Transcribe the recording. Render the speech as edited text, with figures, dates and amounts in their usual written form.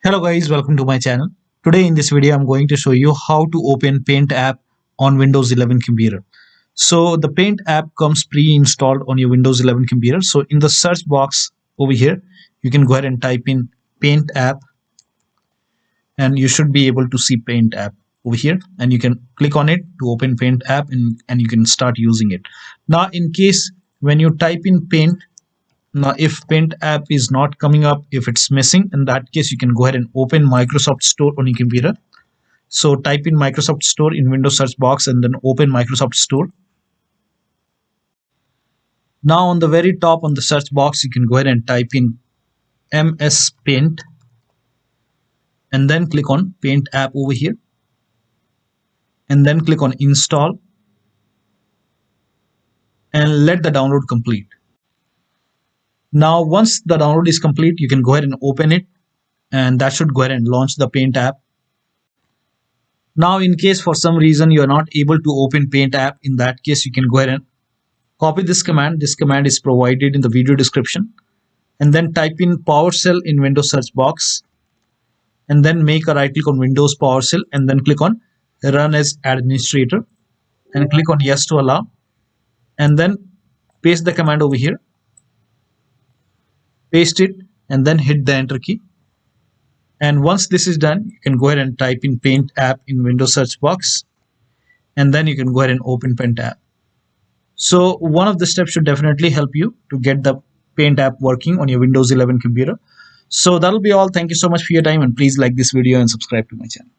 Hello guys, welcome to my channel. Today in this video I'm going to show you how to open Paint app on Windows 11 computer. So the Paint app comes pre-installed on your Windows 11 computer. So in the search box over here, you can go ahead and type in Paint app and you should be able to see Paint app over here, and you can click on it to open Paint app and you can start using it. Now in case when you type in Paint, now if Paint app is not coming up, if it's missing, in that case you can go ahead and open Microsoft Store on your computer. So type in Microsoft Store in Windows search box and then open Microsoft Store. Now on the very top on the search box you can go ahead and type in Mspaint and then click on Paint app over here and then click on install and let the download complete. Now once the download is complete, you can go ahead and open it and that should go ahead and launch the Paint app. Now in case for some reason you are not able to open Paint app, in that case you can go ahead and copy this command. This command is provided in the video description, and then type in PowerShell in Windows search box and then make a right click on Windows PowerShell and then click on Run as Administrator and click on Yes to allow and then paste the command over here. Paste it and then hit the enter key, and once this is done you can go ahead and type in Paint app in Windows search box and then you can go ahead and open Paint app. So one of the steps should definitely help you to get the Paint app working on your Windows 11 computer. So that'll be all. Thank you so much for your time, and please like this video and subscribe to my channel.